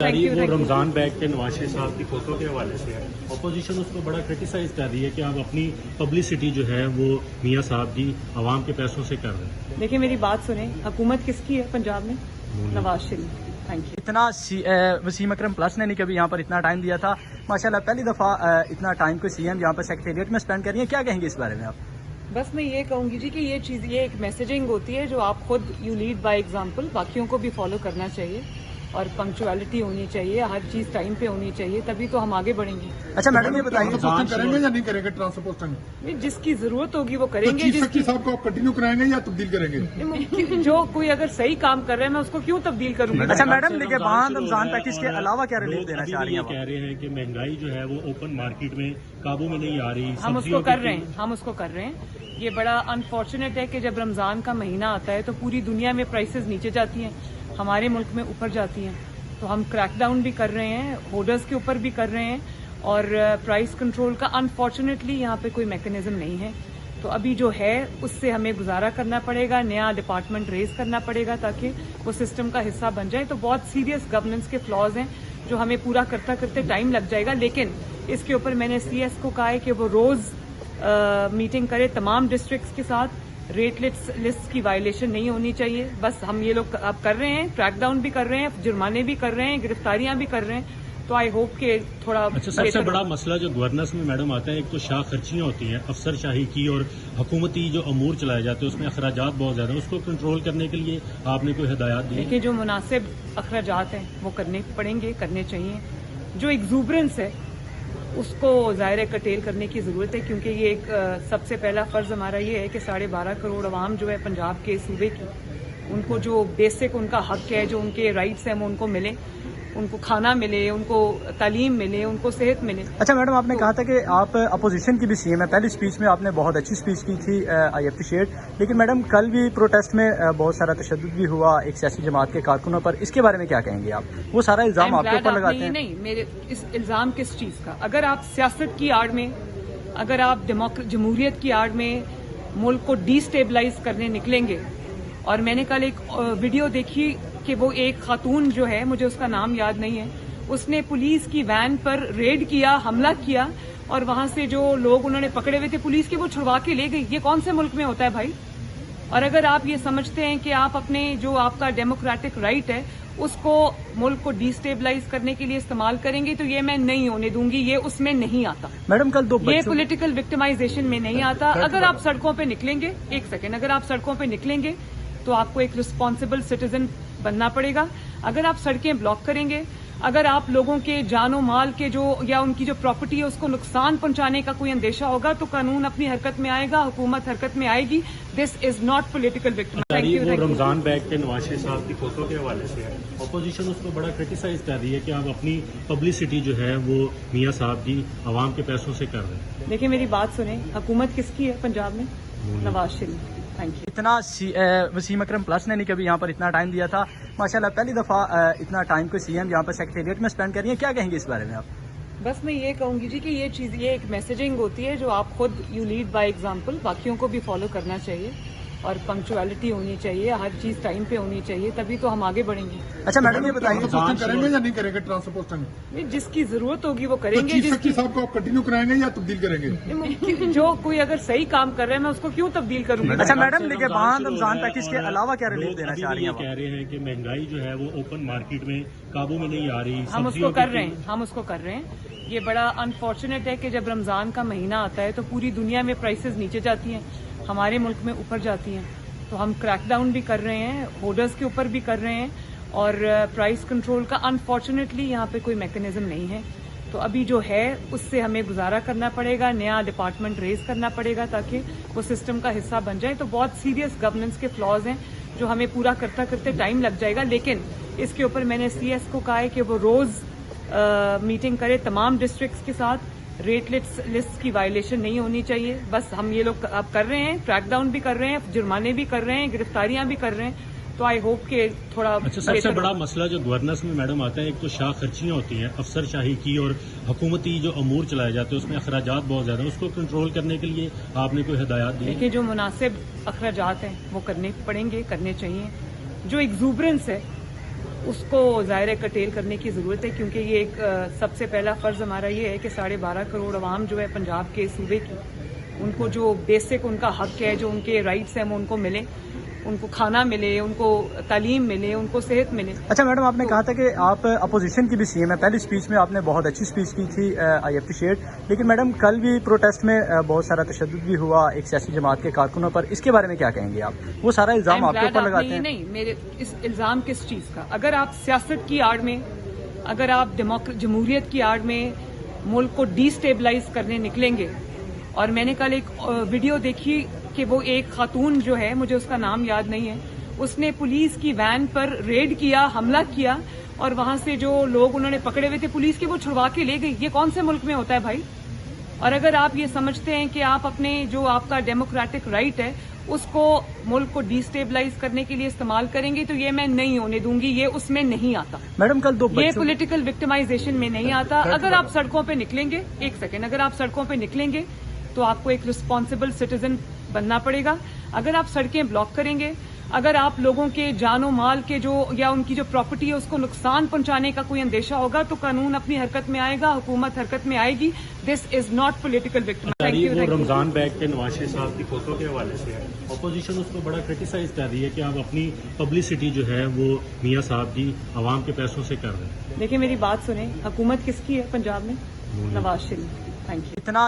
وہ رمضان بیگ کے نواز شریف صاحب کی فوٹو کے حوالے سے ہے، اپوزیشن اس کو بڑا کرٹیسائز کر رہی ہے کہ آپ اپنی پبلسٹی جو ہے وہ میاں صاحب کی عوام کے پیسوں سے کر رہے ہیں۔ دیکھیں میری بات سنیں، حکومت کس کی ہے پنجاب میں؟ نواز شریف۔ Thank you. اتنا وسیم اکرم پلس نے نہیں کبھی یہاں پر اتنا ٹائم دیا تھا، ماشاءاللہ پہلی دفعہ اتنا ٹائم کوئی سی ایم یہاں پر سیکریٹریٹ میں اسپینڈ کر رہی ہیں، کیا کہیں گے اس بارے میں آپ؟ بس میں یہ کہوں گی جی کہ یہ ایک میسیجنگ ہوتی ہے جو آپ خود یو لیڈ بائی ایگزامپل، باقیوں کو بھی فالو کرنا چاہیے اور پنکچویلٹی ہونی چاہیے، ہر چیز ٹائم پہ ہونی چاہیے، تبھی تو ہم آگے بڑھیں گے۔ اچھا میڈم یہ بتائیے کریں گے یا نہیں کریں گے ٹرانسفر پوسٹنگ؟ جس کی ضرورت ہوگی وہ کریں گے، چیف سیکرٹری صاحب کو آپ کنٹینیو کرائیں گے یا تبدیل کریں گے؟ جو کوئی اگر صحیح کام کر رہا ہے میں اس کو کیوں تبدیل کروں گی؟ اچھا میڈم نگہبان رمضان پیکج کے علاوہ کیا ریلیف دینا چاہ رہی ہیں؟ کہہ رہے ہیں کہ مہنگائی جو ہے وہ اوپن مارکیٹ میں قابو میں نہیں آ رہی، ہم اس کو کر رہے ہیں۔ یہ بڑا انفارچونیٹ ہے کہ جب رمضان کا مہینہ آتا ہے تو پوری دنیا میں پرائسز نیچے جاتی ہیں، ہمارے ملک میں اوپر جاتی ہیں، تو ہم کریک ڈاؤن بھی کر رہے ہیں، ہولڈرز کے اوپر بھی کر رہے ہیں، اور پرائس کنٹرول کا انفارچونیٹلی یہاں پہ کوئی میکینزم نہیں ہے، تو ابھی جو ہے اس سے ہمیں گزارا کرنا پڑے گا، نیا ڈپارٹمنٹ ریز کرنا پڑے گا تاکہ وہ سسٹم کا حصہ بن جائے۔ تو بہت سیریس گورننس کے فلاز ہیں جو ہمیں پورا کرتے ٹائم لگ جائے گا، لیکن اس کے اوپر میں نے سی ایس کو کہا ہے کہ وہ روز میٹنگ کرے تمام ڈسٹرکٹس کے ساتھ، ریٹ لسٹ کی وائلیشن نہیں ہونی چاہیے۔ بس ہم یہ لوگ اب کر رہے ہیں، کریک ڈاؤن بھی کر رہے ہیں، جرمانے بھی کر رہے ہیں، گرفتاریاں بھی کر رہے ہیں، تو آئی ہوپ کہ تھوڑا سب سے بڑا مسئلہ جو گورننس میں میڈم آتا ہے، ایک تو شاہ خرچیاں ہوتی ہیں افسر شاہی کی، اور حکومتی جو امور چلائے جاتے ہیں اس میں اخراجات بہت زیادہ ہیں، اس کو کنٹرول کرنے کے لیے آپ نے کوئی ہدایات دی؟ کہ جو مناسب اخراجات ہیں وہ کرنے پڑیں گے، کرنے چاہیے۔ جو ایگزوبرنس ہے اس کو ظاہر کٹیل کرنے کی ضرورت ہے، کیونکہ یہ ایک سب سے پہلا فرض ہمارا یہ ہے کہ 12.5 کروڑ عوام جو ہے پنجاب کے صوبے کی، ان کو جو بیسک ان کا حق ہے، جو ان کے رائٹس ہیں وہ ان کو ملے، ان کو کھانا ملے، ان کو تعلیم ملے، ان کو صحت ملے۔ اچھا میڈم آپ نے کہا تھا کہ آپ اپوزیشن کی بھی سی ایم ہے، پہلی اسپیچ میں آپ نے بہت اچھی اسپیچ کی تھی، آئی اپریشیٹ، لیکن میڈم کل بھی پروٹیسٹ میں بہت سارا تشدد بھی ہوا ایک سیاسی جماعت کے کارکنوں پر، اس کے بارے میں کیا کہیں گے آپ؟ وہ سارا الزام آپ کے اوپر لگاتے ہیں۔ نہیں، میرے اس الزام کس چیز کا؟ اگر آپ سیاست کی آڑ میں، اگر آپ جمہوریت کی آڑ میں ملک کو ڈی اسٹیبلائز کرنے نکلیں گے، اور میں نے کل ایک ویڈیو دیکھی کہ وہ ایک خاتون جو ہے، مجھے اس کا نام یاد نہیں ہے، اس نے پولیس کی وین پر ریڈ کیا، حملہ کیا، اور وہاں سے جو لوگ انہوں نے پکڑے ہوئے تھے پولیس کے، وہ چھڑوا کے لے گئی۔ یہ کون سے ملک میں ہوتا ہے بھائی؟ اور اگر آپ یہ سمجھتے ہیں کہ آپ اپنے جو آپ کا ڈیموکریٹک رائٹ ہے اس کو ملک کو ڈی اسٹیبلائز کرنے کے لیے استعمال کریں گے تو یہ میں نہیں ہونے دوں گی، یہ اس میں نہیں آتا میڈم۔ کل یہ پولیٹیکل وکٹمائزیشن میں نہیں آتا۔ اگر آپ سڑکوں پہ نکلیں گے، ایک سیکنڈ، اگر آپ سڑکوں پہ نکلیں گے تو آپ کو ایک رسپانسبل سٹیزن بننا پڑے گا۔ اگر آپ سڑکیں بلاک کریں گے، اگر آپ لوگوں کے جان و مال کے جو یا ان کی جو پراپرٹی ہے اس کو نقصان پہنچانے کا کوئی اندیشہ ہوگا تو قانون اپنی حرکت میں آئے گا، حکومت حرکت میں آئے گی۔ دس از ناٹ پولیٹیکل وکٹمائزیشن۔ وہ رمضان بیگ کے نواز شریف صاحب کی فوٹو کے حوالے سے ہے، اپوزیشن اس کو بڑا کرٹیسائز کر رہی ہے کہ آپ اپنی پبلسٹی جو ہے وہ میاں صاحب کی عوام کے پیسوں سے کر رہے ہیں۔ دیکھیں میری بات سنیں، حکومت کس کی ہے پنجاب میں؟ نواز شریف۔ Thank you. اتنا وسیم اکرم پلس نے نہیں کبھی یہاں پر اتنا ٹائم دیا تھا، ماشاءاللہ پہلی دفعہ اتنا ٹائم کوئی سی ایم یہاں پر سیکریٹریٹ میں اسپینڈ کر رہی ہیں، کیا کہیں گے اس بارے میں آپ؟ بس میں یہ کہوں گی جی کہ یہ ایک میسیجنگ ہوتی ہے جو آپ خود یو لیڈ بائی ایگزامپل، باقیوں کو بھی فالو کرنا چاہیے اور پنکچویلٹی ہونی چاہیے، ہر چیز ٹائم پہ ہونی چاہیے، تبھی تو ہم آگے بڑھیں گے۔ اچھا میڈم یہ بتائیے کریں گے یا نہیں کریں گے ٹرانسفر پوسٹنگ؟ جس کی ضرورت ہوگی وہ کریں گے۔ چیف سیکرٹری صاحب کو آپ کنٹینیو کرائیں گے یا تبدیل کریں گے؟ جو کوئی اگر صحیح کام کر رہا ہے میں اس کو کیوں تبدیل کروں گی؟ اچھا میڈم نگہبان رمضان پیکج کے علاوہ کیا ریلیف دینا چاہ رہی ہیں؟ کہہ رہے ہیں کہ مہنگائی جو ہے وہ اوپن مارکیٹ میں قابو میں نہیں آ رہی، ہم اس کو کر رہے ہیں۔ یہ بڑا انفارچونیٹ ہے کہ جب رمضان کا مہینہ آتا ہے تو پوری دنیا میں پرائسز نیچے جاتی ہیں، ہمارے ملک میں اوپر جاتی ہیں، تو ہم کریک ڈاؤن بھی کر رہے ہیں، ہولڈرز کے اوپر بھی کر رہے ہیں، اور پرائس کنٹرول کا انفارچونیٹلی یہاں پہ کوئی میکینزم نہیں ہے، تو ابھی جو ہے اس سے ہمیں گزارا کرنا پڑے گا، نیا ڈپارٹمنٹ ریز کرنا پڑے گا تاکہ وہ سسٹم کا حصہ بن جائے۔ تو بہت سیریس گورننس کے فلاز ہیں جو ہمیں پورا کرتے ٹائم لگ جائے گا، لیکن اس کے اوپر میں نے سی ایس کو کہا ہے کہ وہ روز میٹنگ کرے تمام ڈسٹرکٹس کے ساتھ، ریٹ لسٹ کی وائلیشن نہیں ہونی چاہیے۔ بس ہم یہ لوگ اب کر رہے ہیں، کریک ڈاؤن بھی کر رہے ہیں، جرمانے بھی کر رہے ہیں، گرفتاریاں بھی کر رہے ہیں، تو آئی ہوپ کہ تھوڑا سب سے بڑا مسئلہ جو گورننس میں میڈم آتا ہے، ایک تو شاہ خرچیاں ہوتی ہیں افسر شاہی کی، اور حکومتی جو امور چلائے جاتے ہیں اس میں اخراجات بہت زیادہ ہیں، اس کو کنٹرول کرنے کے لیے آپ نے کوئی ہدایات دی؟ کہ جو مناسب اخراجات ہیں وہ کرنے پڑیں گے، کرنے چاہیے۔ جو ایگزوبرنس ہے اس کو ظاہر ہے کٹیل کرنے کی ضرورت ہے، کیونکہ یہ ایک سب سے پہلا فرض ہمارا یہ ہے کہ 12.5 کروڑ عوام جو ہے پنجاب کے صوبے کی، ان کو جو بیسک ان کا حق ہے، جو ان کے رائٹس ہیں وہ ان کو ملے، ان کو کھانا ملے، ان کو تعلیم ملے، ان کو صحت ملے۔ اچھا میڈم، آپ نے کہا تھا کہ آپ اپوزیشن کی بھی سی ایم ہے، پہلی اسپیچ میں آپ نے بہت اچھی اسپیچ کی تھی، آئی اپریشیٹ، لیکن میڈم کل بھی پروٹیسٹ میں بہت سارا تشدد بھی ہوا ایک سیاسی جماعت کے کارکنوں پر، اس کے بارے میں کیا کہیں گے آپ؟ وہ سارا الزام آپ کے اوپر لگاتے ہیں۔ نہیں، میرے اس الزام کس چیز کا؟ اگر آپ سیاست کی آڑ میں، اگر آپ جمہوریت کی آڑ میں ملک کو ڈی اسٹیبلائز کرنے نکلیں گے، اور میں نے کل ایک ویڈیو دیکھی کہ وہ ایک خاتون جو ہے، مجھے اس کا نام یاد نہیں ہے، اس نے پولیس کی وین پر ریڈ کیا، حملہ کیا، اور وہاں سے جو لوگ انہوں نے پکڑے ہوئے تھے پولیس کے، وہ چھڑوا کے لے گئی۔ یہ کون سے ملک میں ہوتا ہے بھائی؟ اور اگر آپ یہ سمجھتے ہیں کہ آپ اپنے جو آپ کا ڈیموکریٹک رائٹ ہے اس کو ملک کو ڈی اسٹیبلائز کرنے کے لیے استعمال کریں گے تو یہ میں نہیں ہونے دوں گی، یہ اس میں نہیں آتا میڈم۔ کل یہ پولیٹیکل وکٹمائزیشن میں نہیں آتا۔ اگر آپ سڑکوں پہ نکلیں گے، ایک سیکنڈ، اگر آپ سڑکوں پہ نکلیں گے تو آپ کو ایک رسپانسبل سٹیزن بننا پڑے گا۔ اگر آپ سڑکیں بلاک کریں گے، اگر آپ لوگوں کے جان و مال کے جو یا ان کی جو پراپرٹی ہے اس کو نقصان پہنچانے کا کوئی اندیشہ ہوگا تو قانون اپنی حرکت میں آئے گا، حکومت حرکت میں آئے گی۔ دس از ناٹ پولیٹیکل وکٹمائزیشن۔ وہ رمضان بیگ کے نواز شریف صاحب کی فوٹو کے حوالے سے ہے، اپوزیشن اس کو بڑا کرٹیسائز کر رہی ہے کہ آپ اپنی پبلسٹی جو ہے وہ میاں صاحب کی عوام کے پیسوں سے کر رہے ہیں۔ دیکھیں میری بات سنیں، حکومت کس کی ہے پنجاب میں؟ نواز شریف۔ Thank you. اتنا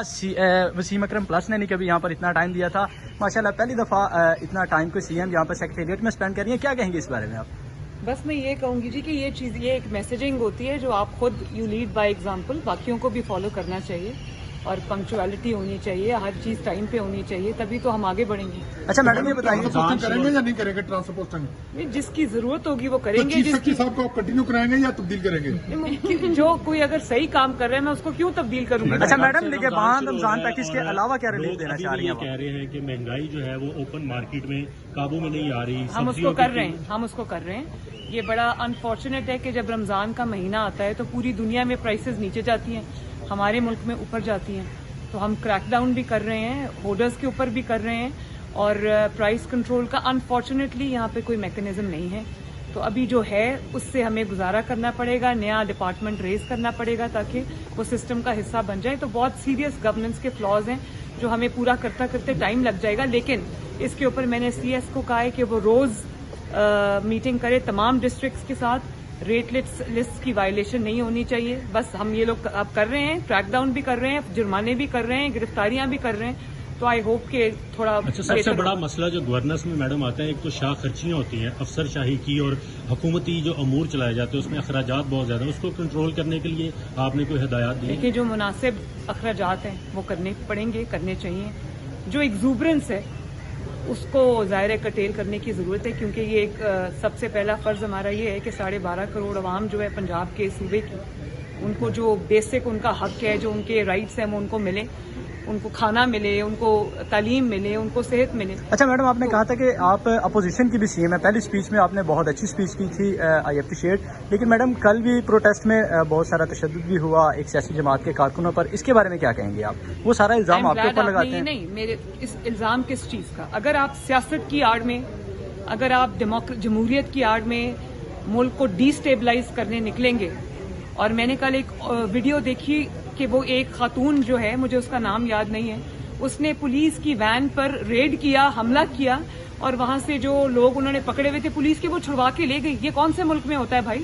وسیم اکرم پلس نے نہیں کبھی یہاں پر اتنا ٹائم دیا تھا، ماشاءاللہ پہلی دفعہ اتنا ٹائم کوئی سی ایم یہاں پر سیکریٹریٹ میں اسپینڈ کر رہی ہیں، کیا کہیں گے اس بارے میں آپ؟ بس میں یہ کہوں گی جی کہ یہ چیز، یہ ایک میسیجنگ ہوتی ہے جو آپ خود یو لیڈ بائی ایگزامپل، باقیوں کو بھی فالو کرنا چاہیے، اور پنکچویلٹی ہونی چاہیے، ہر چیز ٹائم پہ ہونی چاہیے، تبھی تو ہم آگے بڑھیں گے۔ اچھا میڈم یہ بتائیے، پوسٹنگ کریں گے یا نہیں کریں گے؟ ٹرانسفر پوسٹنگ جس کی ضرورت ہوگی وہ کریں گے، چیف سیکرٹری صاحب کو آپ کنٹینیو کرائیں گے یا تبدیل کریں گے؟ جو کوئی اگر صحیح کام کر رہا ہے میں اس کو کیوں تبدیل کروں گی؟ اچھا میڈم نگہبان رمضان پیکج کے علاوہ کیا ریلیف دینا چاہ رہی ہیں؟ کہہ رہے ہیں کہ مہنگائی جو ہے وہ اوپن مارکیٹ میں قابو میں نہیں آ رہی، ہم اس کو کر رہے ہیں۔ یہ بڑا انفارچونیٹ ہے کہ جب رمضان کا مہینہ آتا ہے تو پوری دنیا میں پرائسز نیچے جاتی ہیں، ہمارے ملک میں اوپر جاتی ہیں، تو ہم کریک ڈاؤن بھی کر رہے ہیں، ہولڈرز کے اوپر بھی کر رہے ہیں، اور پرائس کنٹرول کا انفارچونیٹلی یہاں پہ کوئی میکینزم نہیں ہے، تو ابھی جو ہے اس سے ہمیں گزارا کرنا پڑے گا، نیا ڈپارٹمنٹ ریز کرنا پڑے گا تاکہ وہ سسٹم کا حصہ بن جائے۔ تو بہت سیریس گورننس کے فلاز ہیں جو ہمیں پورا کرتے ٹائم لگ جائے گا، لیکن اس کے اوپر میں نے سی ایس کو کہا ہے کہ وہ روز میٹنگ کرے تمام ڈسٹرکٹس کے ساتھ، ریٹ لسٹ کی وائلیشن نہیں ہونی چاہیے۔ بس ہم یہ لوگ اب کر رہے ہیں، کریک ڈاؤن بھی کر رہے ہیں، جرمانے بھی کر رہے ہیں، گرفتاریاں بھی کر رہے ہیں، تو آئی ہوپ کہ تھوڑا اچھا سب سے بڑا مسئلہ جو گورننس میں میڈم آتا ہے، ایک تو شاہ خرچیاں ہوتی ہیں افسر شاہی کی، اور حکومتی جو امور چلائے جاتے ہیں اس میں اخراجات بہت زیادہ ہیں، اس کو کنٹرول کرنے کے لیے آپ نے کوئی ہدایات دی؟ دیکھیے جو مناسب اخراجات ہیں وہ کرنے پڑیں گے، کرنے چاہیے۔ جو ایگزوبرنس ہے اس کو ظاہر ہے کٹیل کرنے کی ضرورت ہے، کیونکہ یہ ایک سب سے پہلا فرض ہمارا یہ ہے کہ 12.5 کروڑ عوام جو ہے پنجاب کے صوبے کی، ان کو جو بیسک ان کا حق ہے، جو ان کے رائٹس ہیں وہ ان کو ملے، ان کو کھانا ملے، ان کو تعلیم ملے، ان کو صحت ملے۔ اچھا میڈم، آپ نے کہا تھا کہ آپ اپوزیشن کی بھی سی ایم ہے، پہلی اسپیچ میں آپ نے بہت اچھی اسپیچ کی تھی، آئی اپریشیٹ، لیکن میڈم کل بھی پروٹیسٹ میں بہت سارا تشدد بھی ہوا ایک سیاسی جماعت کے کارکنوں پر، اس کے بارے میں کیا کہیں گے آپ؟ وہ سارا الزام آپ کے اوپر لگاتے ہیں۔ نہیں، میرے اس الزام کس چیز کا؟ اگر آپ سیاست کی آڑ میں، اگر آپ جمہوریت کی آڑ میں ملک کو ڈی اسٹیبلائز کرنے نکلیں گے، اور میں نے کل ایک ویڈیو دیکھی کہ وہ ایک خاتون جو ہے، مجھے اس کا نام یاد نہیں ہے، اس نے پولیس کی وین پر ریڈ کیا، حملہ کیا، اور وہاں سے جو لوگ انہوں نے پکڑے ہوئے تھے پولیس کے، وہ چھڑوا کے لے گئی۔ یہ کون سے ملک میں ہوتا ہے بھائی؟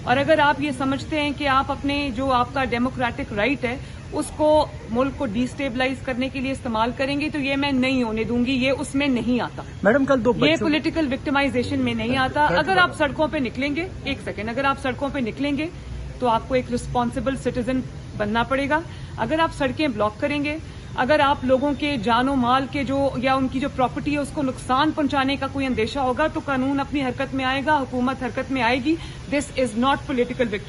اور اگر آپ یہ سمجھتے ہیں کہ آپ اپنے جو آپ کا ڈیموکریٹک رائٹ ہے اس کو ملک کو ڈی اسٹیبلائز کرنے کے لیے استعمال کریں گے تو یہ میں نہیں ہونے دوں گی، یہ اس میں نہیں آتا میڈم۔ کل یہ پولیٹیکل وکٹمائزیشن میں نہیں آتا۔ اگر آپ سڑکوں پہ نکلیں گے، ایک سیکنڈ، اگر آپ سڑکوں پہ نکلیں گے تو آپ کو ایک رسپانسبل سٹیزن بننا پڑے گا۔ اگر آپ سڑکیں بلاک کریں گے، اگر آپ لوگوں کے جان و مال کے جو یا ان کی جو پراپرٹی ہے اس کو نقصان پہنچانے کا کوئی اندیشہ ہوگا تو قانون اپنی حرکت میں آئے گا، حکومت حرکت میں آئے گی۔ دس از ناٹ پولیٹیکل وکٹم۔